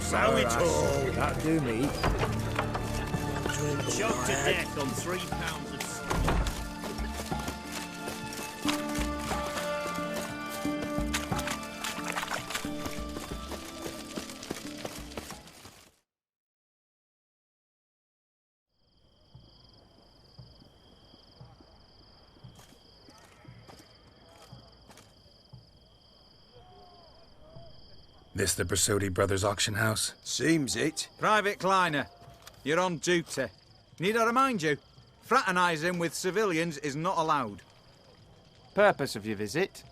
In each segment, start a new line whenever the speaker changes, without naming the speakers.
So it all.
That'll do me.
Choked to death on 3 pounds of steak.
This the Bersodi Brothers auction house?
Seems it.
Private Kleiner, you're on duty. Need I remind you, fraternising with civilians is not allowed.
Purpose of your visit?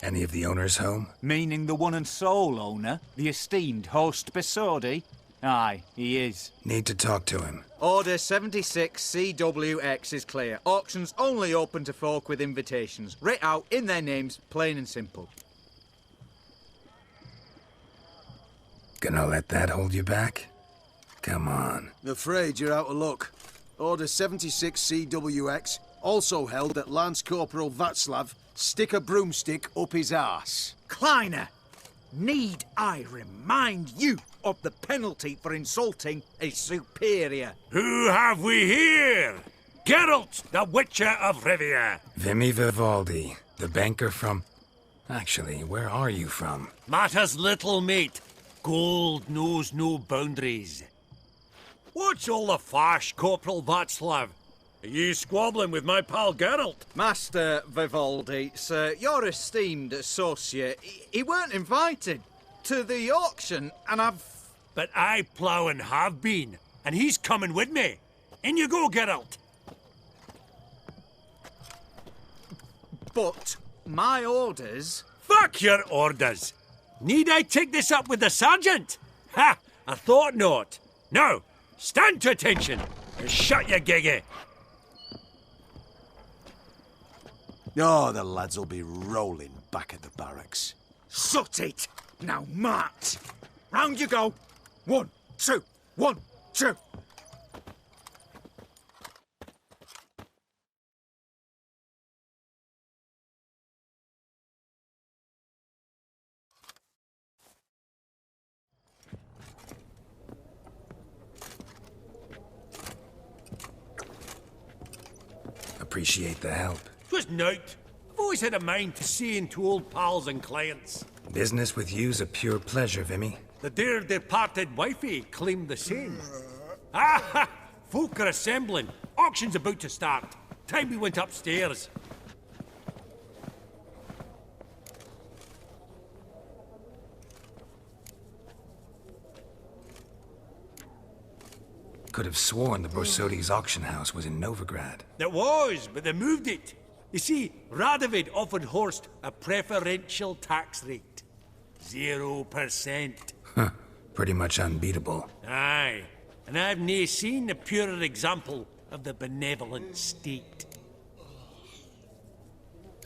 Any of the owners home?
Meaning the one and sole owner, the esteemed host Bersodi? Aye, he is.
Need to talk to him.
Order 76 CWX is clear. Auctions only open to folk with invitations. Writ out in their names, plain and simple.
Gonna let that hold you back? Come on.
Afraid you're out of luck. Order 76 CWX, also held that Lance Corporal Václav stick a broomstick up his arse.
Kleiner, need I remind you of the penalty for insulting a superior?
Who have we here? Geralt, the Witcher of Rivia.
Vimy Vivaldi, the banker from... Actually, where are you from?
Matters little, mate. Gold knows no boundaries. What's all the fash, Corporal Václav? Are you squabbling with my pal Geralt?
Master Vivaldi, sir, your esteemed associate, he weren't invited to the auction, and I've...
But I plough and have been, and he's coming with me. In you go, Geralt.
But my orders...
Fuck your orders. Need I take this up with the sergeant? Ha! I thought not. Now, stand to attention and shut your giggy.
Oh, the lads will be rolling back at the barracks.
Shut it! Now march! Round you go! 1, 2, 1, 2!
Appreciate the help.
'Twas nowt. I've always had a mind to see into old pals and clients.
Business with you's a pure pleasure, Vimy.
The dear departed wifey claimed the same. Ah! Folk are assembling. Auction's about to start. Time we went upstairs.
Could have sworn the Borsodi's auction house was in Novigrad.
It was, but they moved it. You see, Radovid offered Horst a preferential tax rate. 0%.
Huh. Pretty much unbeatable.
Aye. And I've nae seen a purer example of the benevolent state.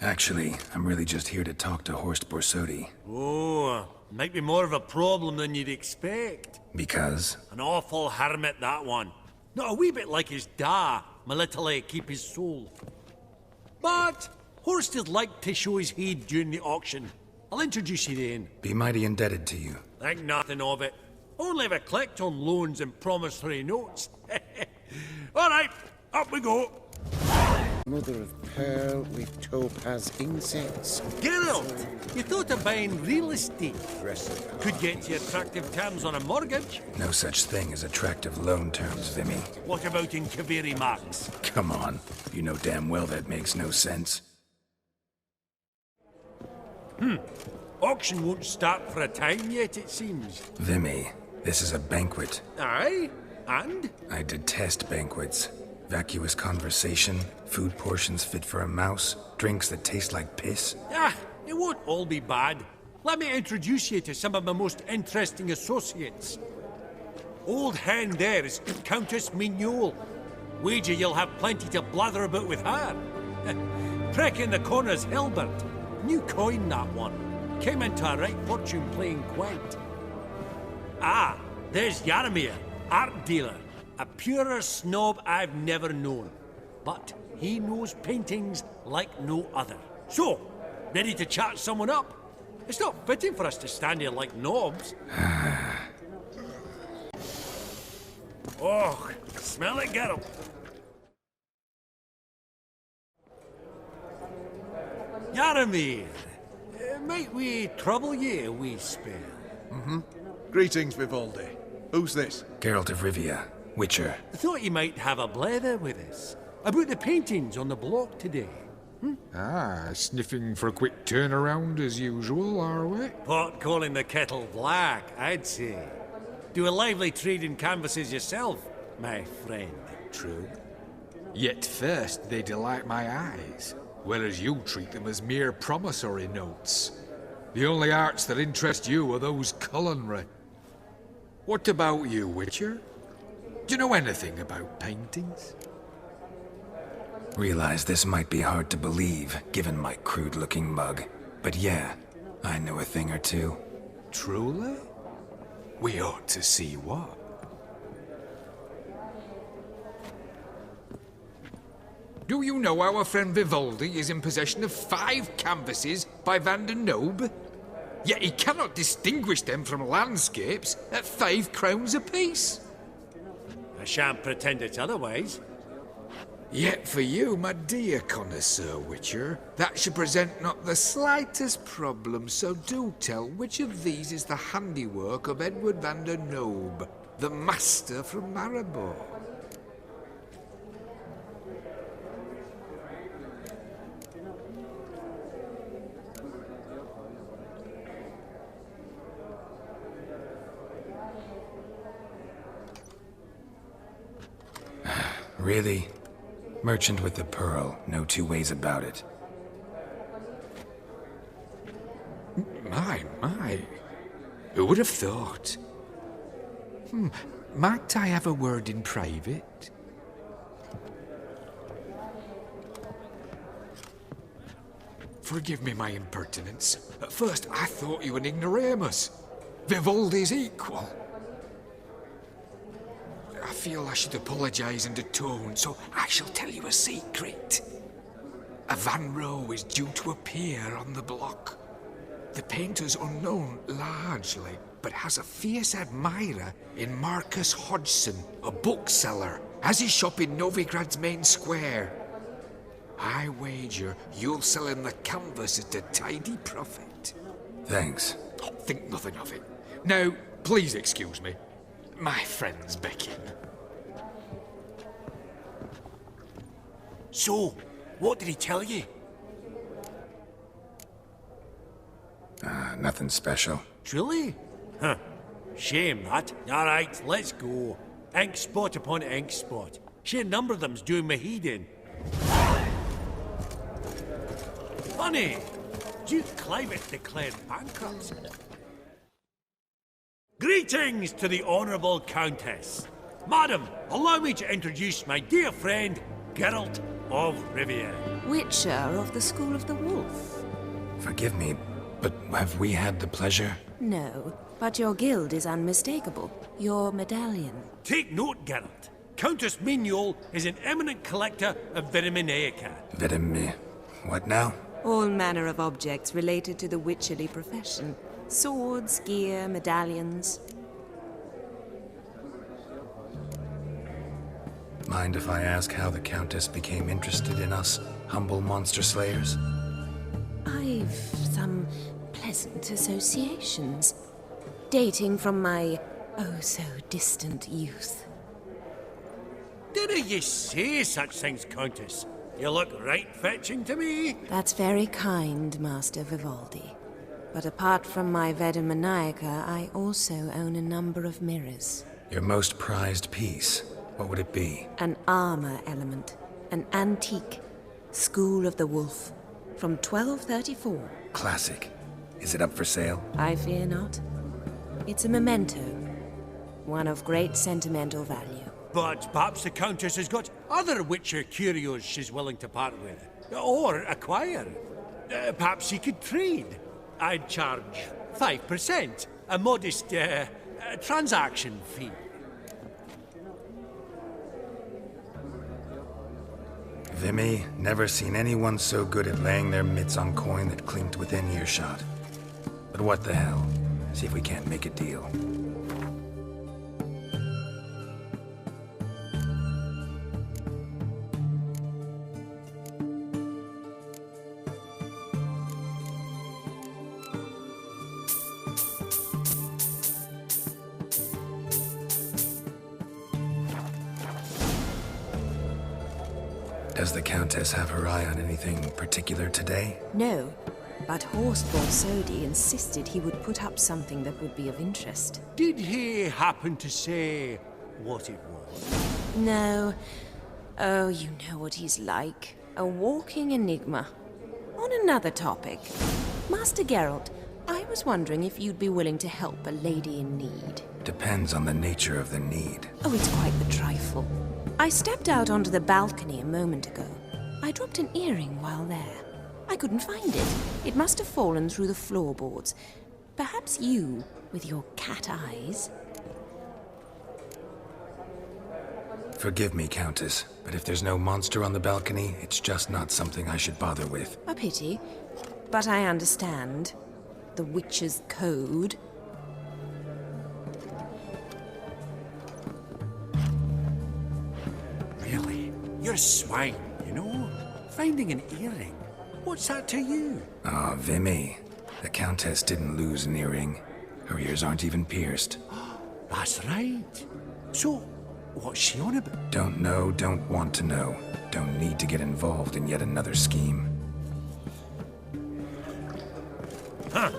Actually, I'm really just here to talk to Horst Borsodi.
Oh, might be more of a problem than you'd expect.
Because?
An awful hermit, that one. Not a wee bit like his da, my little keep his soul. But Horst is like to show his head during the auction. I'll introduce you then.
Be mighty indebted to you.
Think nothing of it. Only if I collect on loans and promissory notes. All right, up we go.
Mother of pearl with topaz insects.
Geralt, you thought of buying real estate. Could get you attractive terms on a mortgage.
No such thing as attractive loan terms, Vimy.
What about in Kaviri Marks?
Come on. You know damn well that makes no sense.
Auction won't start for a time yet, it seems.
Vimy, this is a banquet.
Aye? And?
I detest banquets. Vacuous conversation, food portions fit for a mouse, drinks that taste like piss.
Ah, it won't all be bad. Let me introduce you to some of my most interesting associates. Old hen there is Countess Mignol. Wager you'll have plenty to blather about with her. Prick in the corner's Hilbert. New coin, that one. Came into a right fortune playing quaint. Ah, there's Yaromir, art dealer. A purer snob I've never known. But he knows paintings like no other. So, ready to chat someone up? It's not fitting for us to stand here like knobs. Oh, smell it, Geralt. Yaramir, might we trouble ye a wee spell?
Greetings, Vivaldi. Who's this?
Geralt of Rivia, Witcher.
I thought you might have a blather with us about the paintings on the block today.
Ah, sniffing for a quick turnaround as usual, are we?
Pot calling the kettle black, I'd say. Do a lively trade in canvases yourself, my friend.
True. Yet first they delight my eyes, whereas you treat them as mere promissory notes. The only arts that interest you are those culinary. What about you, Witcher? Do you know anything about paintings?
Realize this might be hard to believe, given my crude-looking mug. But yeah, I know a thing or two.
Truly? We ought to see what. Do you know our friend Vivaldi is in possession of 5 canvases by Van der Nobe? Yet he cannot distinguish them from landscapes at 5 crowns apiece.
I shan't pretend it's otherwise.
Yet for you, my dear connoisseur Witcher, that should present not the slightest problem, so do tell which of these is the handiwork of Edward van der Nobe, the master from Maribor.
Really? Merchant with the pearl, no two ways about it.
My. Who would have thought? Might I have a word in private? Forgive me my impertinence. At first I thought you an ignoramus. Vivaldi's equal. I feel I should apologize and atone, so I shall tell you a secret. A Van Row is due to appear on the block. The painter's unknown largely, but has a fierce admirer in Marcus Hodgson, a bookseller, has his shop in Novigrad's main square. I wager you'll sell him the canvas at a tidy profit.
Thanks.
Oh, think nothing of it. Now, please excuse me. My friend's beckon.
So, what did he tell you?
Nothing special.
Truly? Huh. Shame that. Alright, let's go. Ink spot upon ink spot. Sheer number of them's doing me heed in. Funny, Duke Climate declared bankruptcy. Greetings to the Honourable Countess. Madam, allow me to introduce my dear friend, Geralt of Rivia.
Witcher of the School of the Wolf.
Forgive me, but have we had the pleasure?
No, but your guild is unmistakable. Your medallion.
Take note, Geralt. Countess Mignol is an eminent collector of Vitaminaica.
What now?
All manner of objects related to the witcherly profession. Swords, gear, medallions.
Mind if I ask how the Countess became interested in us, humble monster slayers?
I've some pleasant associations, dating from my oh-so-distant youth.
Didn't you say such things, Countess? You look right fetching to me.
That's very kind, Master Vivaldi. But apart from my Vitaminaica, I also own a number of mirrors.
Your most prized piece, what would it be?
An armor element, an antique, School of the Wolf, from 1234.
Classic. Is it up for sale?
I fear not. It's a memento, one of great sentimental value.
But perhaps the Countess has got other Witcher curios she's willing to part with. Or acquire. Perhaps she could trade. I'd charge 5%, a modest transaction fee.
Vimy, never seen anyone so good at laying their mitts on coin that clinked within earshot. But what the hell? See if we can't make a deal. Does the Countess have her eye on anything particular today?
No, but Horst Borsodi insisted he would put up something that would be of interest.
Did he happen to say what it was?
No. Oh, you know what he's like. A walking enigma. On another topic. Master Geralt, I was wondering if you'd be willing to help a lady in need.
Depends on the nature of the need.
Oh, it's quite the trifle. I stepped out onto the balcony a moment ago. I dropped an earring while there. I couldn't find it. It must have fallen through the floorboards. Perhaps you, with your cat eyes.
Forgive me, Countess, but if there's no monster on the balcony, it's just not something I should bother with.
A pity, but I understand. The witch's code.
Really? You're a swine, you know? Finding an earring. What's that to you?
Ah, Vimy. The Countess didn't lose an earring. Her ears aren't even pierced.
That's right. So, what's she on about?
Don't know, don't want to know. Don't need to get involved in yet another scheme.
Huh.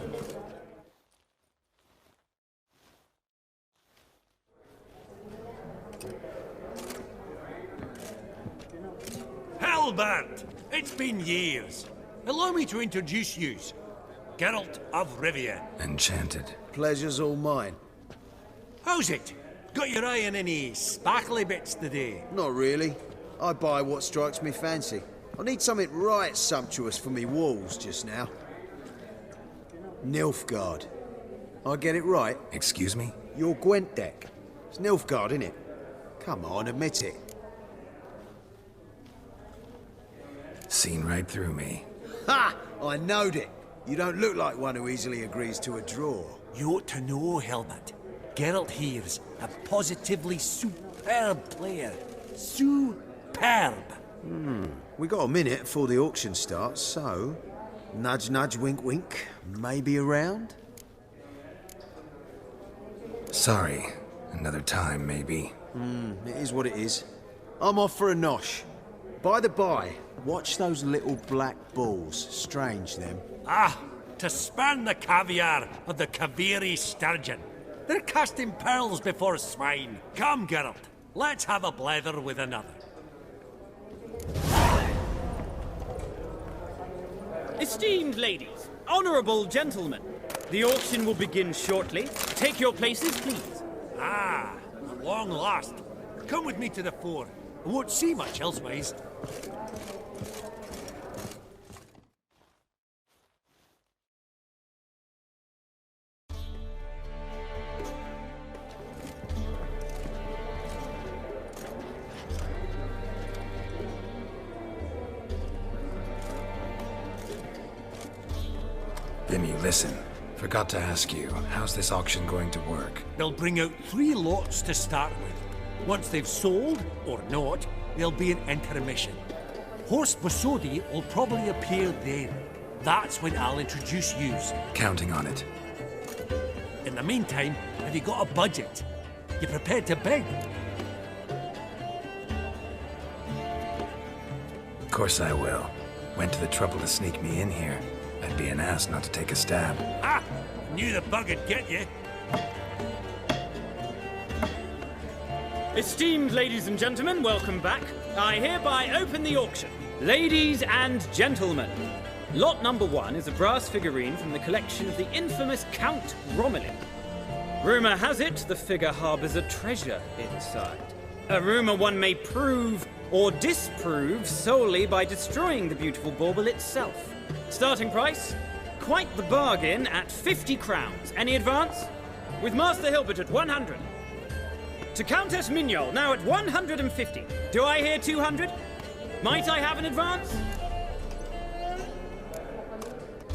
Halbert! It's been years. Allow me to introduce yous. Geralt of Rivia.
Enchanted.
Pleasure's all mine.
How's it? Got your eye on any sparkly bits today?
Not really. I buy what strikes me fancy. I need something right sumptuous for me walls just now. Nilfgaard. I get it right?
Excuse me?
Your Gwent deck. It's Nilfgaard, innit? Come on, admit it.
Seen right through me.
Ha! I knowed it. You don't look like one who easily agrees to a draw.
You ought to know, Helmut. Geralt here's a positively superb player. Superb.
We got a minute before the auction starts, so... Nudge, nudge, wink, wink. Maybe around?
Sorry. Another time, maybe.
It is what it is. I'm off for a nosh. By the by, watch those little black balls. Strange, them.
Ah, to span the caviar of the Kaviri sturgeon. They're casting pearls before swine. Come, Geralt, let's have a blether with another.
Esteemed ladies, honourable gentlemen, the auction will begin shortly. Take your places, please.
Ah, at long last. Come with me to the fore. I won't see much elsewise.
Vimy, listen. Forgot to ask you, how's this auction going to work?
They'll bring out 3 lots to start with. Once they've sold, or not, there'll be an intermission. Horst Borsodi will probably appear then. That's when I'll introduce yous.
Counting on it.
In the meantime, have you got a budget? You prepared to beg?
Of course I will. Went to the trouble to sneak me in here. I'd be an ass not to take a stab.
Ah! Knew the bug'd get you.
Esteemed ladies and gentlemen, welcome back. I hereby open the auction. Ladies and gentlemen, lot number 1 is a brass figurine from the collection of the infamous Count Romilin. Rumour has it the figure harbours a treasure inside. A rumour one may prove or disprove solely by destroying the beautiful bauble itself. Starting price? Quite the bargain at 50 crowns. Any advance? With Master Hilbert at 100. To Countess Mignol, now at 150. Do I hear 200? Might I have an advance?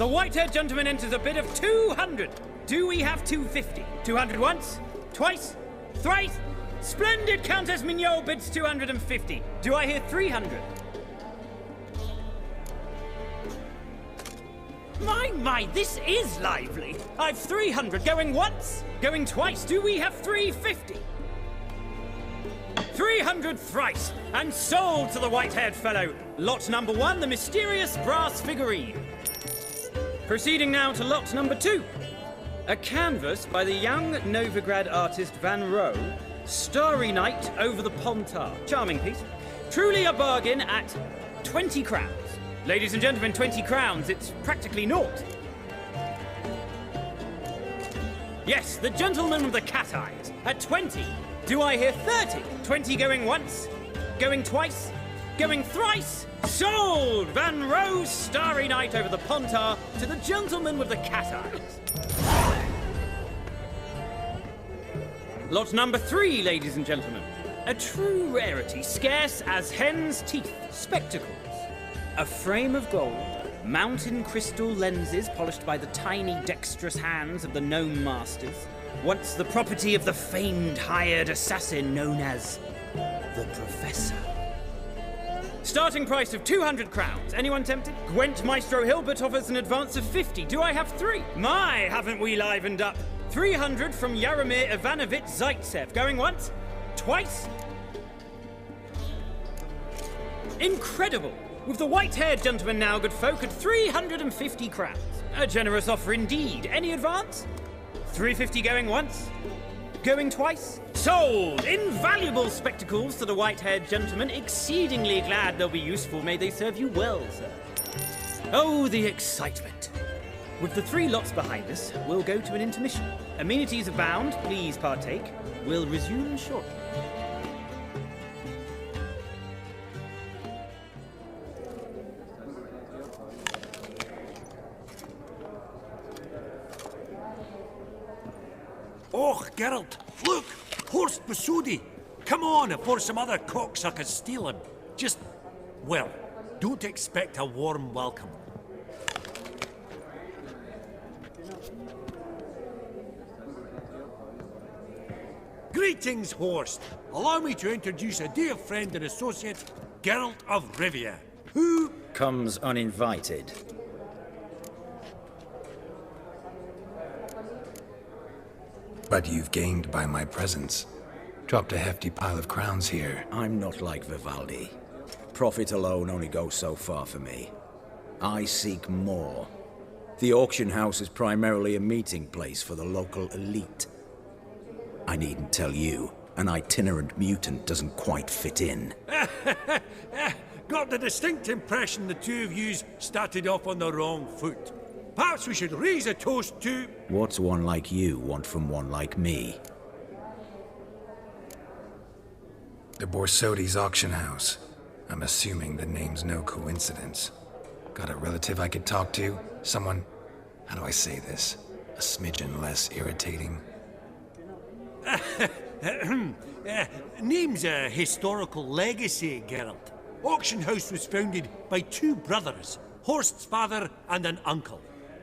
The white-haired gentleman enters a bid of 200. Do we have 250? 200 once? Twice? Thrice? Splendid! Countess Mignot bids 250. Do I hear 300? My, this is lively. I've 300 going once, going twice. Do we have 350? 300 thrice, and sold to the white-haired fellow. Lot number 1, the mysterious brass figurine. Proceeding now to lot number 2. A canvas by the young Novigrad artist Van Rohe, Starry Night over the Pontar. Charming piece. Truly a bargain at 20 crowns. Ladies and gentlemen, 20 crowns, it's practically naught. Yes, the gentleman with the cat eyes, at 20. Do I hear 30? 20 going once, going twice, going thrice. Sold! Van Rohe's Starry Night over the Pontar to the gentleman with the cat eyes. Lot number 3, ladies and gentlemen. A true rarity, scarce as hen's teeth. Spectacles. A frame of gold, mountain crystal lenses polished by the tiny, dexterous hands of the gnome masters, once the property of the famed hired assassin known as the Professor. Starting price of 200 crowns. Anyone tempted? Gwent Maestro Hilbert offers an advance of 50. Do I have 3? My, haven't we livened up? 300 from Yaromir Ivanovich Zaitsev. Going once? Twice? Incredible! With the white-haired gentleman now, good folk, at 350 crowns. A generous offer indeed. Any advance? 350 going once? Going twice? Sold! Invaluable spectacles to the white-haired gentleman. Exceedingly glad they'll be useful. May they serve you well, sir. Oh, the excitement. With the 3 lots behind us, we'll go to an intermission. Amenities abound. Please partake. We'll resume shortly.
Oh, Geralt, look! Horst Besudi! Come on before some other cocksuckers steal him. Just, well, don't expect a warm welcome. Greetings, Horst. Allow me to introduce a dear friend and associate, Geralt of Rivia, who
comes uninvited.
But you've gained by my presence. Dropped a hefty pile of crowns here.
I'm not like Vivaldi. Profit alone only goes so far for me. I seek more. The auction house is primarily a meeting place for the local elite. I needn't tell you, an itinerant mutant doesn't quite fit in.
got the distinct impression the two of yous started off on the wrong foot. Perhaps we should raise a toast to...
What's one like you want from one like me?
The Borsodi's auction house. I'm assuming the name's no coincidence. Got a relative I could talk to? Someone, how do I say this? A smidgen less irritating?
Name's a historical legacy, Geralt. Auction house was founded by two brothers, Horst's father and an uncle.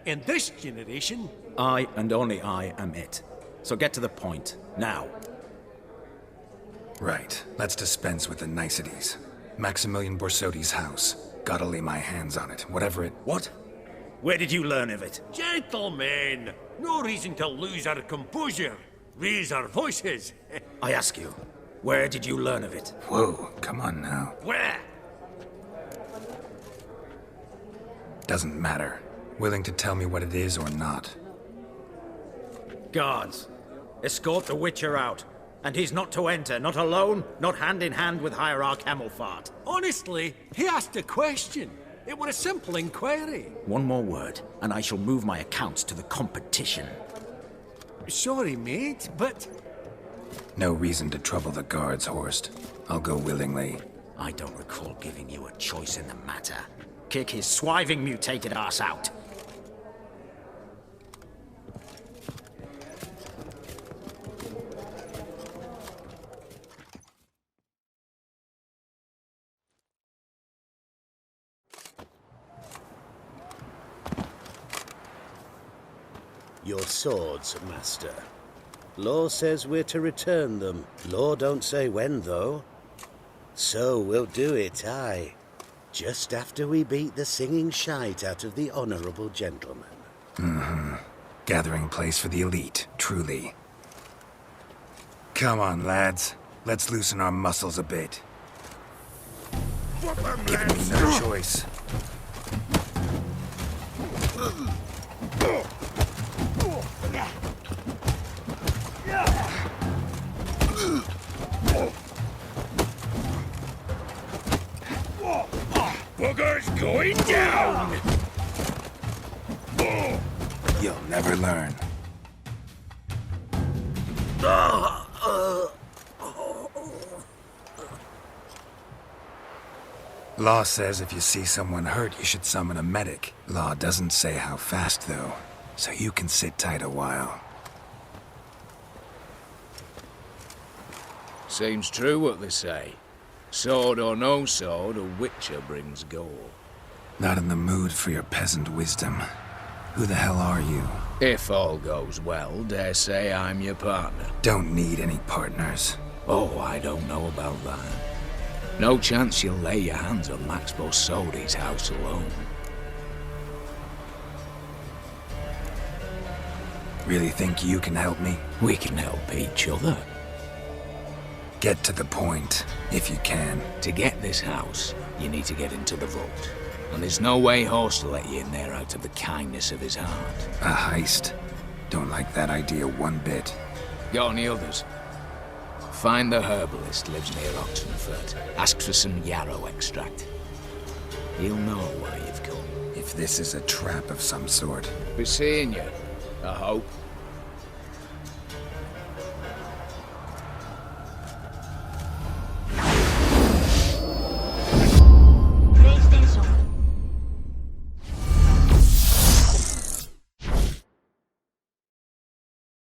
In this generation...
I and only I am it. So get to the point, now.
Right, let's dispense with the niceties. Maximilian Borsodi's house. Gotta lay my hands on it, whatever it...
What? Where did you learn of it?
Gentlemen, no reason to lose our composure. Raise our voices.
I ask you, where did you learn of it?
Whoa, come on now.
Where?
Doesn't matter. Willing to tell me what it is or not?
Guards, escort the Witcher out. And he's not to enter, not alone, not hand in hand with Hierarch Hemelfart.
Honestly, he asked a question. It were a simple inquiry.
One more word, and I shall move my accounts to the competition.
Sorry, mate, but...
No reason to trouble the guards, Horst. I'll go willingly.
I don't recall giving you a choice in the matter. Kick his swiving mutated ass out.
Your swords, master. Law says we're to return them. Law don't say when, though. So we'll do it, aye. Just after we beat the singing shite out of the honourable gentleman.
Mm-hmm. Gathering place for the elite, truly. Come on, lads. Let's loosen our muscles a bit. Giving me no choice.
Bugger's going down!
You'll never learn. Law says if you see someone hurt, you should summon a medic. Law doesn't say how fast, though, so you can sit tight a while.
Seems true what they say. Sword or no sword, a witcher brings goal.
Not in the mood for your peasant wisdom. Who the hell are you?
If all goes well, dare say I'm your partner.
Don't need any partners.
Oh, I don't know about that. No chance you'll lay your hands on Max Borsodi's house alone.
Really think you can help me?
We can help each other.
Get to the point, if you can.
To get this house, you need to get into the vault. And there's no way Horst will let you in there out of the kindness of his heart.
A heist? Don't like that idea one bit.
Got any others? Find the herbalist lives near Oxenfurt. Ask for some yarrow extract. He'll know why you've come.
If this is a trap of some sort.
Be seeing you, I hope.